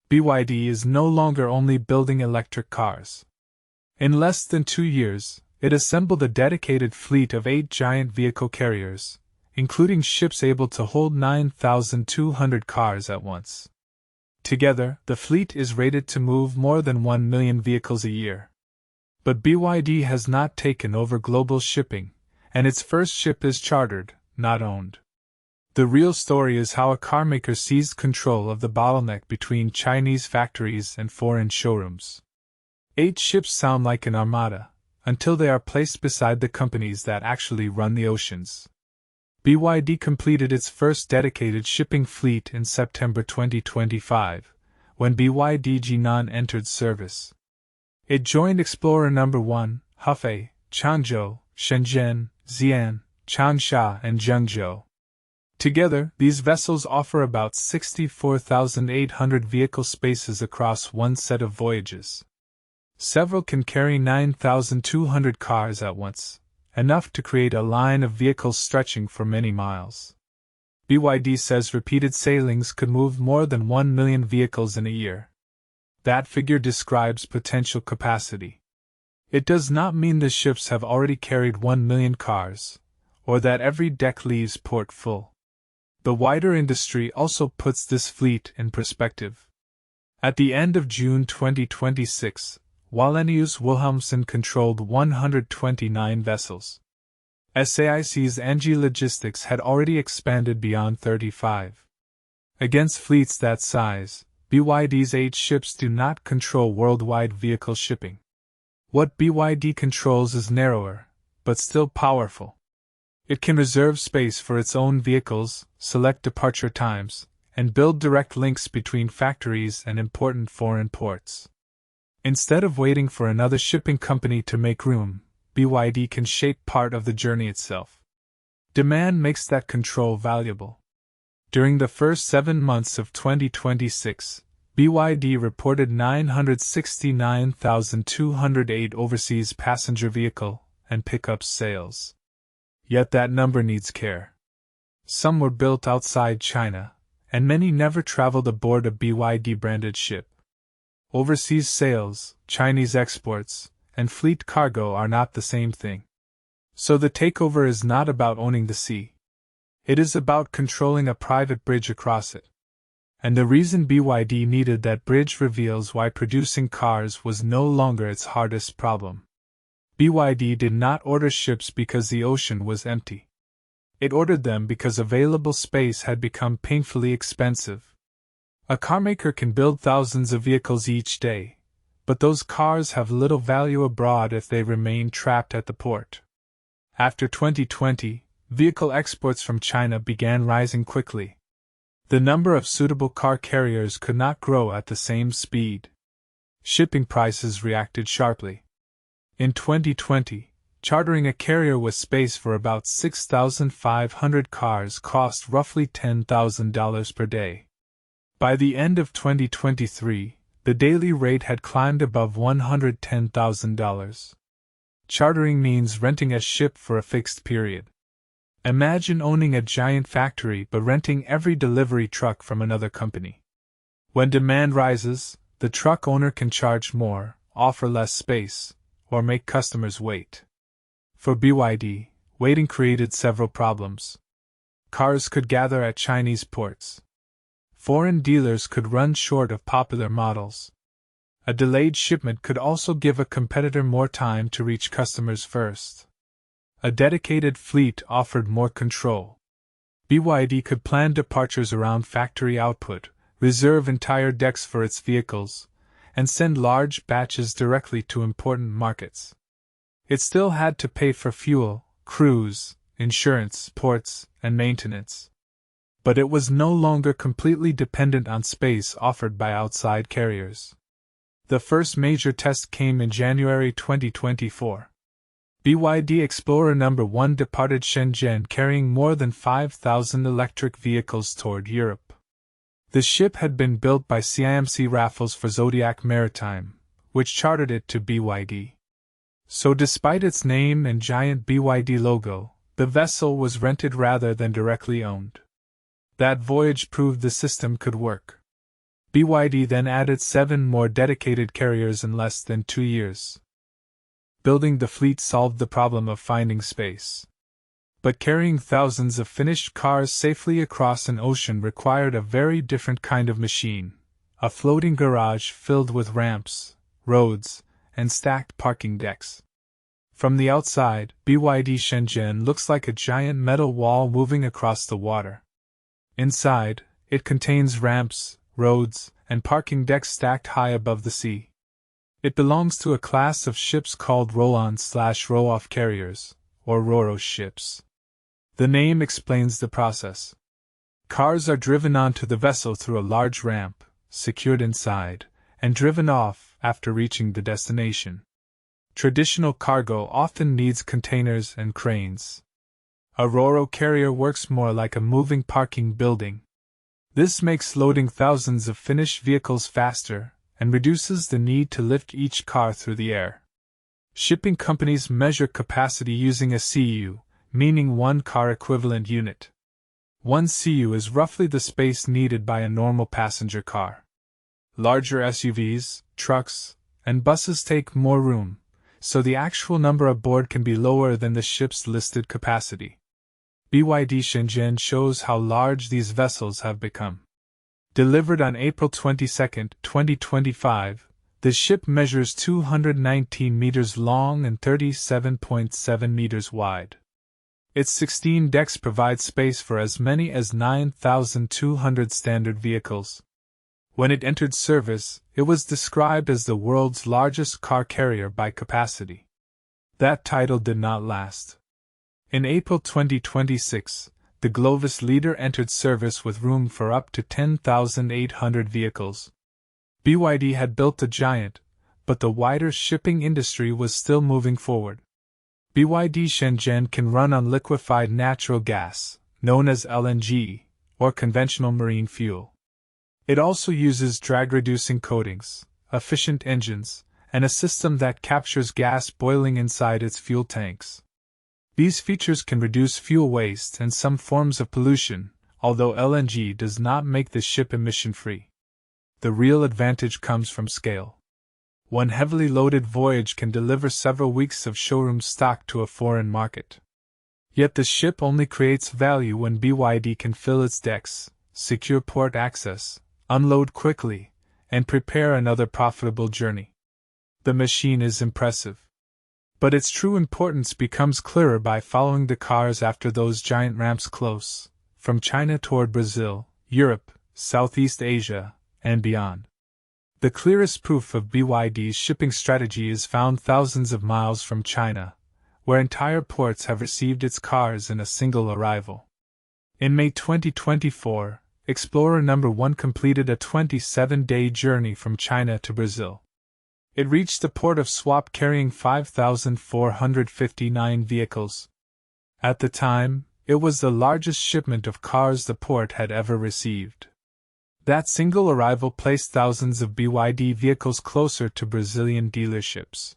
BYD is no longer only building electric cars. In less than 2 years, it assembled a dedicated fleet of 8 giant vehicle carriers, including ships able to hold 9,200 cars at once. Together, the fleet is rated to move more than 1 million vehicles a year. But BYD has not taken over global shipping, and its first ship is chartered, not owned. The real story is how a carmaker seized control of the bottleneck between Chinese factories and foreign showrooms. 8 ships sound like an armada, until they are placed beside the companies that actually run the oceans. BYD completed its first dedicated shipping fleet in September 2025, when BYD Jinan entered service. It joined Explorer No. 1, Hefei, Changzhou, Shenzhen, Xi'an, Changsha, and Zhengzhou. Together, these vessels offer about 64,800 vehicle spaces across one set of voyages. Several can carry 9,200 cars at once, enough to create a line of vehicles stretching for many miles. BYD says repeated sailings could move more than 1 million vehicles in a year. That figure describes potential capacity. It does not mean the ships have already carried 1 million cars, or that every deck leaves port full. The wider industry also puts this fleet in perspective. At the end of June 2026, Wallenius Wilhelmsen controlled 129 vessels. SAIC's Angie Logistics had already expanded beyond 35. Against fleets that size, BYD's 8 ships do not control worldwide vehicle shipping. What BYD controls is narrower, but still powerful. It can reserve space for its own vehicles, select departure times, and build direct links between factories and important foreign ports. Instead of waiting for another shipping company to make room, BYD can shape part of the journey itself. Demand makes that control valuable. During the first 7 months of 2026, BYD reported 969,208 overseas passenger vehicle and pickup sales. Yet that number needs care. Some were built outside China, and many never traveled aboard a BYD-branded ship. Overseas sales, Chinese exports, and fleet cargo are not the same thing. So the takeover is not about owning the sea. It is about controlling a private bridge across it. And the reason BYD needed that bridge reveals why producing cars was no longer its hardest problem. BYD did not order ships because the ocean was empty. It ordered them because available space had become painfully expensive. A carmaker can build thousands of vehicles each day, but those cars have little value abroad if they remain trapped at the port. After 2020, vehicle exports from China began rising quickly. The number of suitable car carriers could not grow at the same speed. Shipping prices reacted sharply. In 2020, chartering a carrier with space for about 6,500 cars cost roughly $10,000 per day. By the end of 2023, the daily rate had climbed above $110,000. Chartering means renting a ship for a fixed period. Imagine owning a giant factory but renting every delivery truck from another company. When demand rises, the truck owner can charge more, offer less space, or make customers wait. For BYD, waiting created several problems. Cars could gather at Chinese ports. Foreign dealers could run short of popular models. A delayed shipment could also give a competitor more time to reach customers first. A dedicated fleet offered more control. BYD could plan departures around factory output, reserve entire decks for its vehicles, and send large batches directly to important markets. It still had to pay for fuel, crews, insurance, ports, and maintenance. But it was no longer completely dependent on space offered by outside carriers. The first major test came in January 2024. BYD Explorer No. 1 departed Shenzhen carrying more than 5,000 electric vehicles toward Europe. The ship had been built by CIMC Raffles for Zodiac Maritime, which chartered it to BYD. So despite its name and giant BYD logo, the vessel was rented rather than directly owned. That voyage proved the system could work. BYD then added 7 more dedicated carriers in less than 2 years. Building the fleet solved the problem of finding space. But carrying thousands of finished cars safely across an ocean required a very different kind of machine, a floating garage filled with ramps, roads, and stacked parking decks. From the outside, BYD Shenzhen looks like a giant metal wall moving across the water. Inside, it contains ramps, roads, and parking decks stacked high above the sea. It belongs to a class of ships called roll-on/roll-off carriers, or RoRo ships. The name explains the process. Cars are driven onto the vessel through a large ramp, secured inside, and driven off after reaching the destination. Traditional cargo often needs containers and cranes. A RoRo carrier works more like a moving parking building. This makes loading thousands of finished vehicles faster and reduces the need to lift each car through the air. Shipping companies measure capacity using a CU, meaning one car equivalent unit. One CU is roughly the space needed by a normal passenger car. Larger SUVs, trucks, and buses take more room, so the actual number aboard can be lower than the ship's listed capacity. BYD Shenzhen shows how large these vessels have become. Delivered on April 22, 2025, the ship measures 219 meters long and 37.7 meters wide. Its 16 decks provide space for as many as 9,200 standard vehicles. When it entered service, it was described as the world's largest car carrier by capacity. That title did not last. In April 2026, the Glovis Leader entered service with room for up to 10,800 vehicles. BYD had built a giant, but the wider shipping industry was still moving forward. BYD Shenzhen can run on liquefied natural gas, known as LNG, or conventional marine fuel. It also uses drag-reducing coatings, efficient engines, and a system that captures gas boiling inside its fuel tanks. These features can reduce fuel waste and some forms of pollution, although LNG does not make the ship emission-free. The real advantage comes from scale. One heavily loaded voyage can deliver several weeks of showroom stock to a foreign market. Yet the ship only creates value when BYD can fill its decks, secure port access, unload quickly, and prepare another profitable journey. The machine is impressive. But its true importance becomes clearer by following the cars after those giant ramps close, from China toward Brazil, Europe, Southeast Asia, and beyond. The clearest proof of BYD's shipping strategy is found thousands of miles from China, where entire ports have received its cars in a single arrival. In May 2024, Explorer No. 1 completed a 27-day journey from China to Brazil. It reached the port of Swap carrying 5,459 vehicles. At the time, it was the largest shipment of cars the port had ever received. That single arrival placed thousands of BYD vehicles closer to Brazilian dealerships.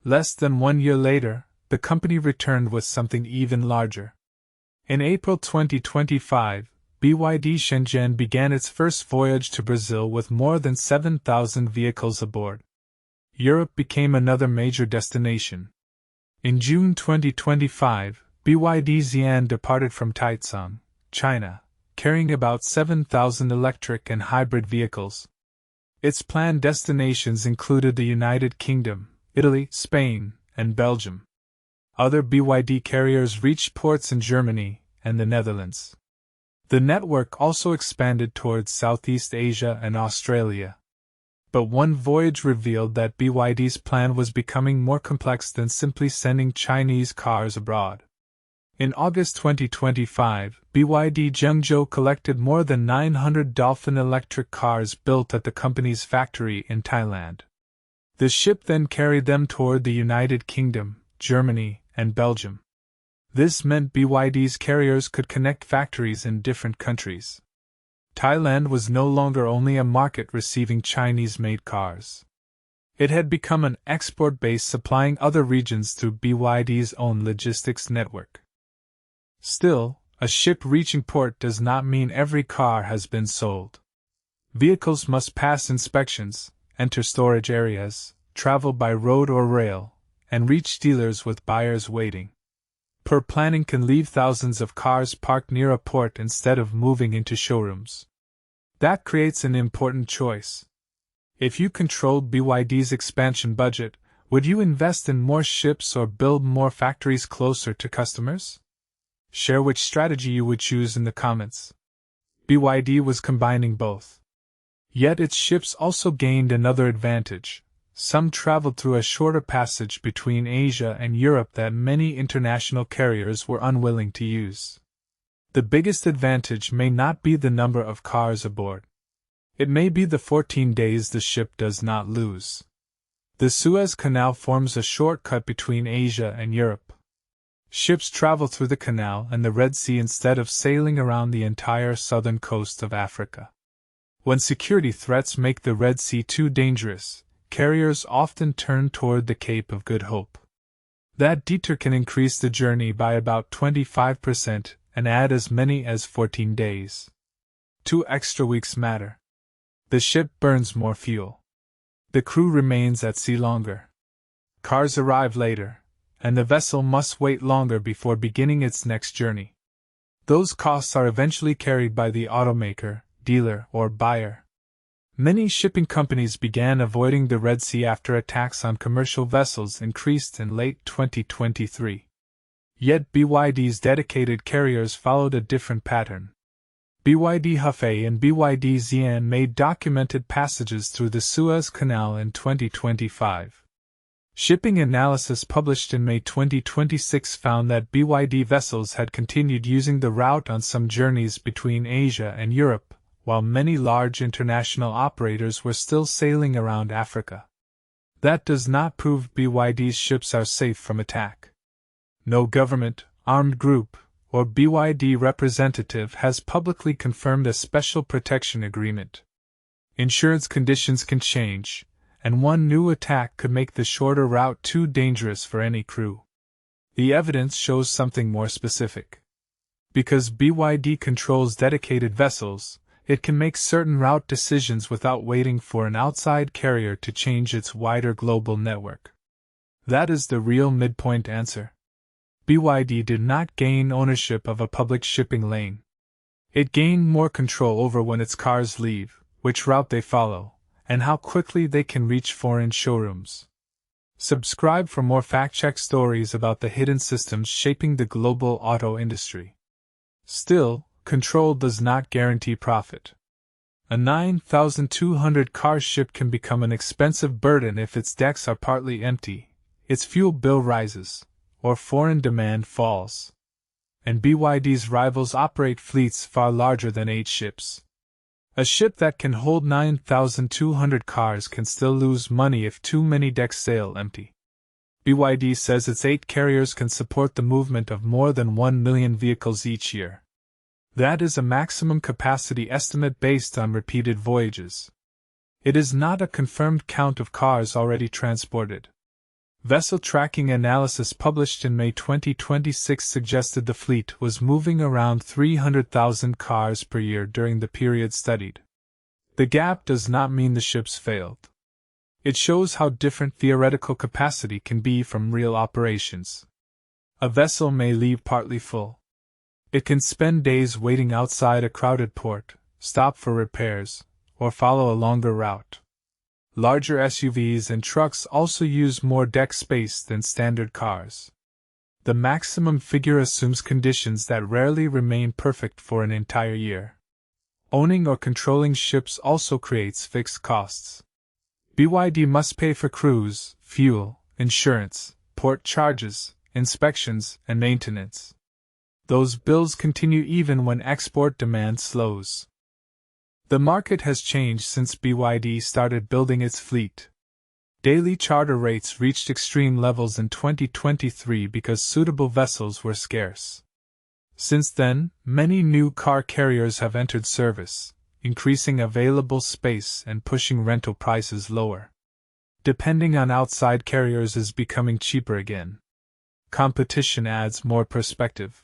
Less than 1 year later, the company returned with something even larger. In April 2025, BYD Shenzhen began its first voyage to Brazil with more than 7,000 vehicles aboard. Europe became another major destination. In June 2025, BYD Xi'an departed from Taicang, China, carrying about 7,000 electric and hybrid vehicles. Its planned destinations included the United Kingdom, Italy, Spain, and Belgium. Other BYD carriers reached ports in Germany and the Netherlands. The network also expanded towards Southeast Asia and Australia. But one voyage revealed that BYD's plan was becoming more complex than simply sending Chinese cars abroad. In August 2025, BYD Zhengzhou collected more than 900 Dolphin electric cars built at the company's factory in Thailand. The ship then carried them toward the United Kingdom, Germany, and Belgium. This meant BYD's carriers could connect factories in different countries. Thailand was no longer only a market receiving Chinese-made cars. It had become an export base supplying other regions through BYD's own logistics network. Still, a ship reaching port does not mean every car has been sold. Vehicles must pass inspections, enter storage areas, travel by road or rail, and reach dealers with buyers waiting. Poor planning can leave thousands of cars parked near a port instead of moving into showrooms. That creates an important choice. If you controlled BYD's expansion budget, would you invest in more ships or build more factories closer to customers? Share which strategy you would choose in the comments. BYD was combining both. Yet its ships also gained another advantage. Some traveled through a shorter passage between Asia and Europe that many international carriers were unwilling to use. The biggest advantage may not be the number of cars aboard. It may be the 14 days the ship does not lose. The Suez Canal forms a shortcut between Asia and Europe. Ships travel through the canal and the Red Sea instead of sailing around the entire southern coast of Africa. When security threats make the Red Sea too dangerous, carriers often turn toward the Cape of Good Hope. That detour can increase the journey by about 25% and add as many as 14 days. 2 extra weeks matter. The ship burns more fuel. The crew remains at sea longer. Cars arrive later, and the vessel must wait longer before beginning its next journey. Those costs are eventually carried by the automaker, dealer, or buyer. Many shipping companies began avoiding the Red Sea after attacks on commercial vessels increased in late 2023. Yet BYD's dedicated carriers followed a different pattern. BYD Hufei and BYD Xi'an made documented passages through the Suez Canal in 2025. Shipping analysis published in May 2026 found that BYD vessels had continued using the route on some journeys between Asia and Europe, while many large international operators were still sailing around Africa. That does not prove BYD's ships are safe from attack. No government, armed group, or BYD representative has publicly confirmed a special protection agreement. Insurance conditions can change, and one new attack could make the shorter route too dangerous for any crew. The evidence shows something more specific. Because BYD controls dedicated vessels, it can make certain route decisions without waiting for an outside carrier to change its wider global network. That is the real midpoint answer. BYD did not gain ownership of a public shipping lane. It gained more control over when its cars leave, which route they follow, and how quickly they can reach foreign showrooms. Subscribe for more fact-check stories about the hidden systems shaping the global auto industry. Still, control does not guarantee profit. A 9,200-car ship can become an expensive burden if its decks are partly empty, its fuel bill rises, or foreign demand falls. And BYD's rivals operate fleets far larger than 8 ships. A ship that can hold 9,200 cars can still lose money if too many decks sail empty. BYD says its 8 carriers can support the movement of more than 1 million vehicles each year. That is a maximum capacity estimate based on repeated voyages. It is not a confirmed count of cars already transported. Vessel tracking analysis published in May 2026 suggested the fleet was moving around 300,000 cars per year during the period studied. The gap does not mean the ships failed. It shows how different theoretical capacity can be from real operations. A vessel may leave partly full. It can spend days waiting outside a crowded port, stop for repairs, or follow a longer route. Larger SUVs and trucks also use more deck space than standard cars. The maximum figure assumes conditions that rarely remain perfect for an entire year. Owning or controlling ships also creates fixed costs. BYD must pay for crews, fuel, insurance, port charges, inspections, and maintenance. Those bills continue even when export demand slows. The market has changed since BYD started building its fleet. Daily charter rates reached extreme levels in 2023 because suitable vessels were scarce. Since then, many new car carriers have entered service, increasing available space and pushing rental prices lower. Depending on outside carriers is becoming cheaper again. Competition adds more perspective.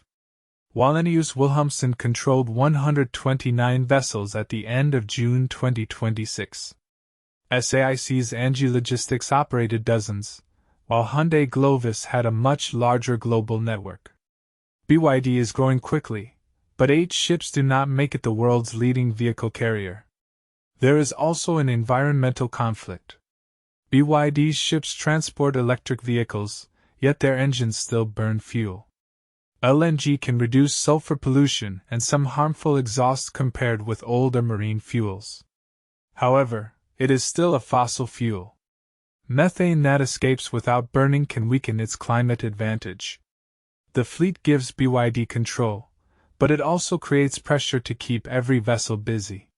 Wallenius Wilhelmsen controlled 129 vessels at the end of June 2026. SAIC's Angie Logistics operated dozens, while Hyundai Glovis had a much larger global network. BYD is growing quickly, but 8 ships do not make it the world's leading vehicle carrier. There is also an environmental conflict. BYD's ships transport electric vehicles, yet their engines still burn fuel. LNG can reduce sulfur pollution and some harmful exhaust compared with older marine fuels. However, it is still a fossil fuel. Methane that escapes without burning can weaken its climate advantage. The fleet gives BYD control, but it also creates pressure to keep every vessel busy.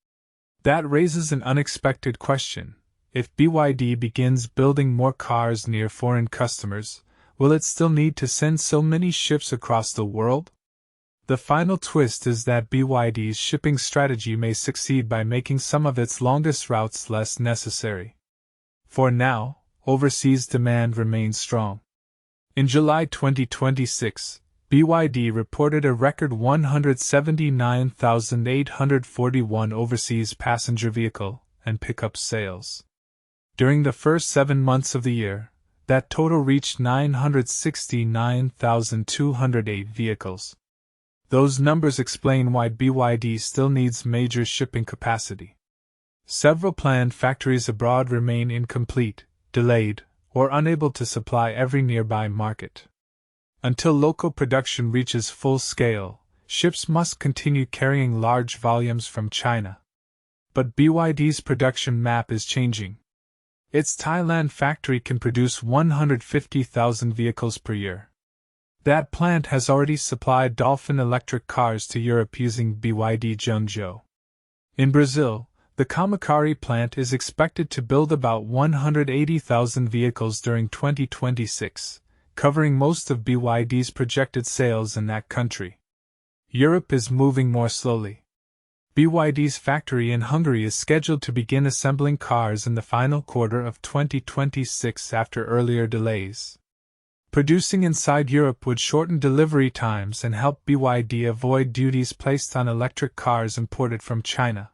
That raises an unexpected question. If BYD begins building more cars near foreign customers, will it still need to send so many ships across the world? The final twist is that BYD's shipping strategy may succeed by making some of its longest routes less necessary. For now, overseas demand remains strong. In July 2026, BYD reported a record 179,841 overseas passenger vehicle and pickup sales. During the first 7 months of the year, that total reached 969,208 vehicles. Those numbers explain why BYD still needs major shipping capacity. Several planned factories abroad remain incomplete, delayed, or unable to supply every nearby market. Until local production reaches full scale, ships must continue carrying large volumes from China. But BYD's production map is changing. Its Thailand factory can produce 150,000 vehicles per year. That plant has already supplied Dolphin electric cars to Europe using BYD Zhengzhou. In Brazil, the Camaçari plant is expected to build about 180,000 vehicles during 2026, covering most of BYD's projected sales in that country. Europe is moving more slowly. BYD's factory in Hungary is scheduled to begin assembling cars in the final quarter of 2026 after earlier delays. Producing inside Europe would shorten delivery times and help BYD avoid duties placed on electric cars imported from China.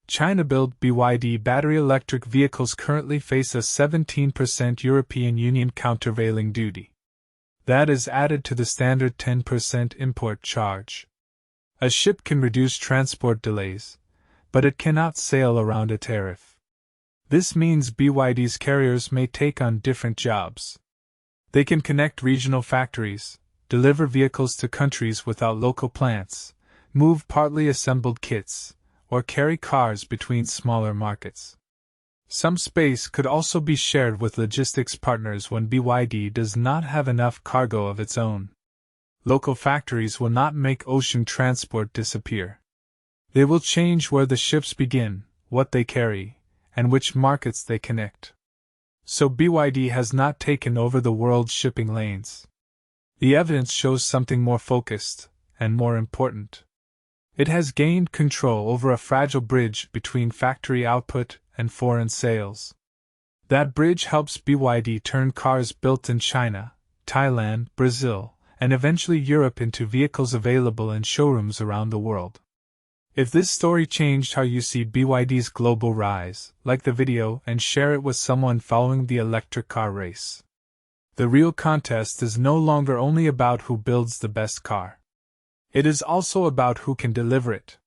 China-built BYD battery electric vehicles currently face a 17% European Union countervailing duty. That is added to the standard 10% import charge. A ship can reduce transport delays, but it cannot sail around a tariff. This means BYD's carriers may take on different jobs. They can connect regional factories, deliver vehicles to countries without local plants, move partly assembled kits, or carry cars between smaller markets. Some space could also be shared with logistics partners when BYD does not have enough cargo of its own. Local factories will not make ocean transport disappear. They will change where the ships begin, what they carry, and which markets they connect. So BYD has not taken over the world's shipping lanes. The evidence shows something more focused, and more important. It has gained control over a fragile bridge between factory output and foreign sales. That bridge helps BYD turn cars built in China, Thailand, Brazil, and eventually Europe into vehicles available in showrooms around the world. If this story changed how you see BYD's global rise, like the video and share it with someone following the electric car race. The real contest is no longer only about who builds the best car. It is also about who can deliver it.